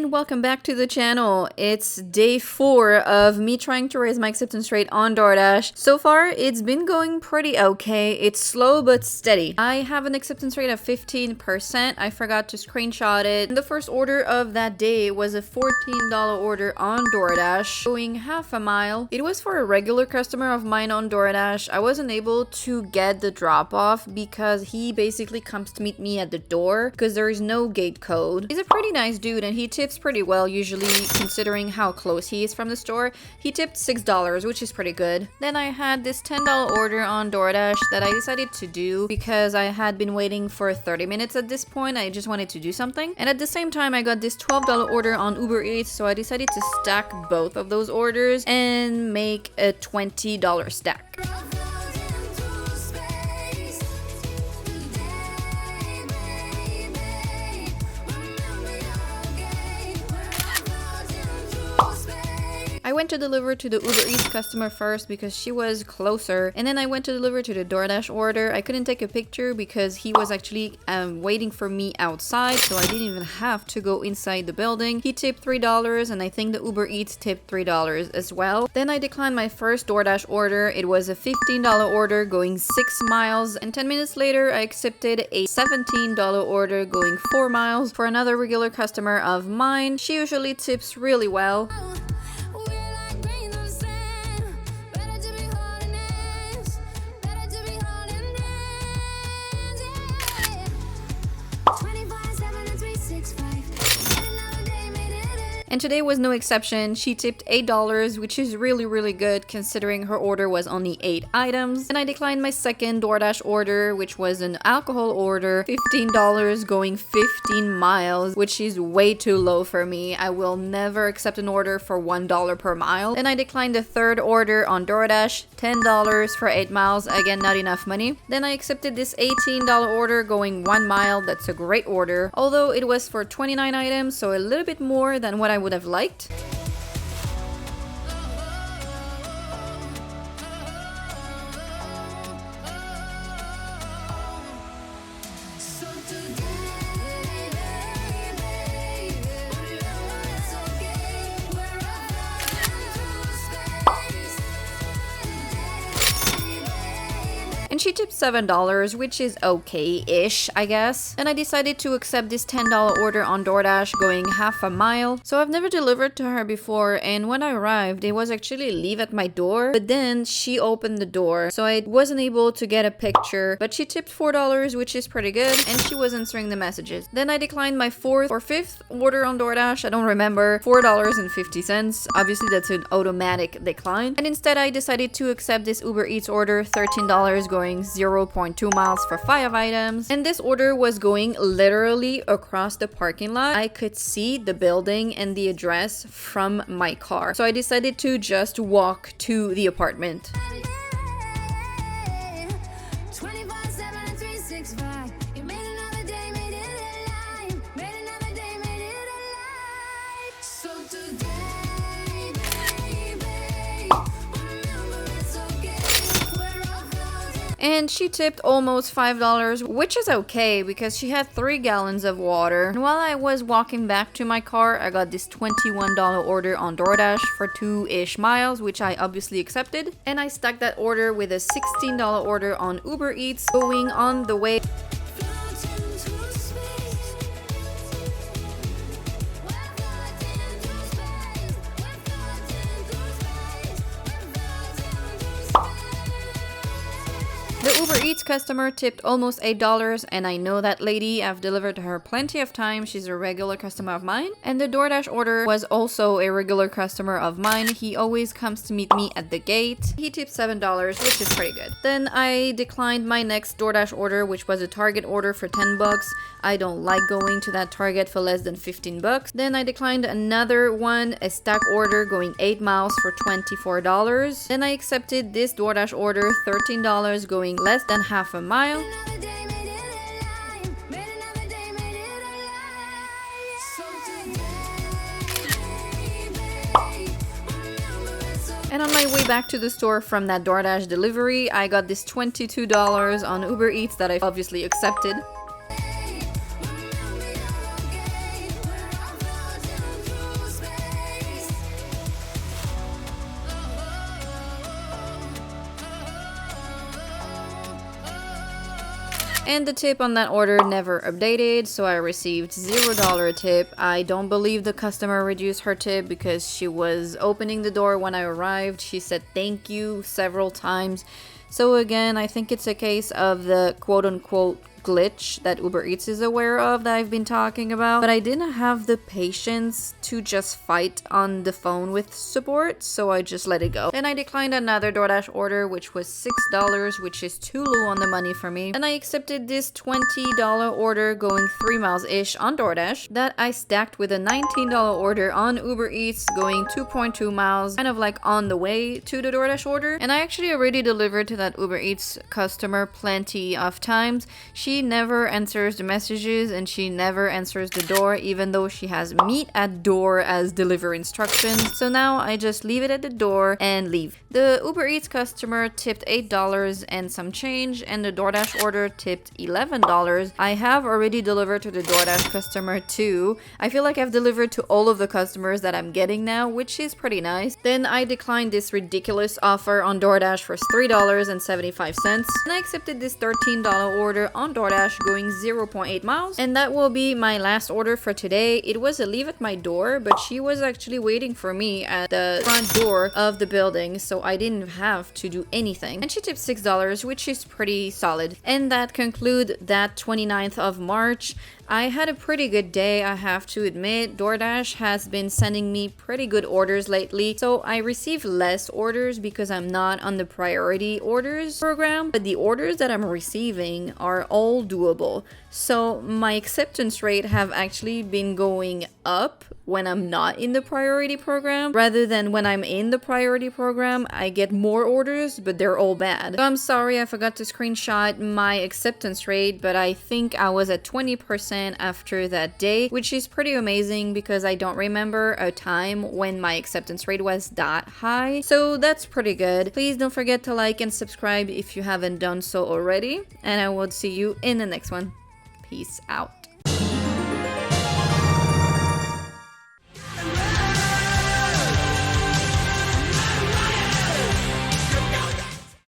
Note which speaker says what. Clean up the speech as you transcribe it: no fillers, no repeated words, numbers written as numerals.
Speaker 1: and welcome back to the channel. It's day 4 of me trying to raise my acceptance rate on Doordash. So far, it's been going pretty okay. It's slow but steady. I have an acceptance rate of 15%. I forgot to screenshot it. And the first order of that day was a $14 order on Doordash, going half a mile. It was for a regular customer of mine on Doordash. I wasn't able to get the drop off because he basically comes to meet me at the door because there is no gate code. He's a pretty nice dude and he tips pretty well usually considering how close he is from the store. He tipped $6, which is pretty good. Then I had this $10 order on Doordash that I decided to do because I had been waiting for 30 minutes at this point. I just wanted to do something. And at the same time, I got this $12 order on Uber Eats, so I decided to stack both of those orders and make a $20 stack. I went to deliver to the Uber Eats customer first because she was closer, and then I went to deliver to the Doordash order. I couldn't take a picture because he was actually waiting for me outside, so I didn't even have to go inside the building. He tipped $3 and I think the Uber Eats tipped $3 as well. Then I declined my first Doordash order. It was a $15 order going 6 miles, and 10 minutes later I accepted a $17 order going 4 miles for another regular customer of mine. She usually tips really well. And today was no exception. She tipped $8, which is really good considering her order was only 8 items. And I declined my second Doordash order, which was an alcohol order, $15 going 15 miles, which is way too low for me. I will never accept an order for $1 per mile. And I declined the third order on Doordash, $10 for 8 miles, again not enough money. Then I accepted this $18 order going 1 mile. That's a great order, although it was for 29 items, so a little bit more than what I would have liked. And she tipped $7, which is okay-ish, I guess. And I decided to accept this $10 order on Doordash going half a mile. So I've never delivered to her before, and when I arrived, it was actually leave at my door, but then she opened the door, so I wasn't able to get a picture, but she tipped $4, which is pretty good, and she was answering the messages. Then I declined my 4th or 5th order on Doordash, I don't remember, $4.50. Obviously, that's an automatic decline. And instead, I decided to accept this Uber Eats order, $13 going 0.2 miles for 5 items. And this order was going literally across the parking lot. I could see the building and the address from my car, so I decided to just walk to the apartment. And she tipped almost $5, which is okay because she had 3 gallons of water. And while I was walking back to my car, I got this $21 order on Doordash for 2-ish miles, which I obviously accepted. And I stacked that order with a $16 order on Uber Eats going on the way. The Uber Eats customer tipped almost $8, and I know that lady. I've delivered to her plenty of times. She's a regular customer of mine. And the Doordash order was also a regular customer of mine. He always comes to meet me at the gate. He tipped $7, which is pretty good. Then I declined my next Doordash order, which was a Target order for $10. I don't like going to that Target for less than $15. Then I declined another one, a stack order going 8 miles for $24. Then I accepted this Doordash order, $13 going less than half a mile. And on my way back to the store from that Doordash delivery, I got this $22 on Uber Eats that I obviously accepted. And the tip on that order never updated, so I received $0 tip. I don't believe the customer reduced her tip because she was opening the door when I arrived. She said thank you several times. So again, I think it's a case of the quote-unquote glitch that Uber Eats is aware of that I've been talking about, but I didn't have the patience to just fight on the phone with support, so I just let it go. Then I declined another DoorDash order, which was $6, which is too low on the money for me. And I accepted this $20 order going 3 miles-ish on DoorDash that I stacked with a $19 order on Uber Eats going 2.2 miles, kind of like on the way to the DoorDash order. And I actually already delivered to that Uber Eats customer plenty of times. She never answers the messages and she never answers the door, even though she has meet at door as delivery instructions. So now I just leave it at the door and leave. The Uber Eats customer tipped $8 and some change, and the DoorDash order tipped $11. I have already delivered to the DoorDash customer too. I feel like I've delivered to all of the customers that I'm getting now, which is pretty nice. Then I declined this ridiculous offer on DoorDash for $3.75, and I accepted this $13 order on DoorDash going 0.8 miles, and that will be my last order for today. It was a leave at my door, but she was actually waiting for me at the front door of the building, so I didn't have to do anything. And she tipped $6, which is pretty solid. And that concludes that 29th of March. I had a pretty good day, I have to admit. DoorDash has been sending me pretty good orders lately, so I receive less orders because I'm not on the priority orders program, but the orders that I'm receiving are all doable. So my acceptance rate have actually been going up when I'm not in the priority program, rather than when I'm in the priority program. I get more orders, but they're all bad. So I'm sorry I forgot to screenshot my acceptance rate, but I think I was at 20% after that day, which is pretty amazing because I don't remember a time when my acceptance rate was that high. So that's pretty good. Please don't forget to like and subscribe if you haven't done so already, and I will see you in the next one. Peace out.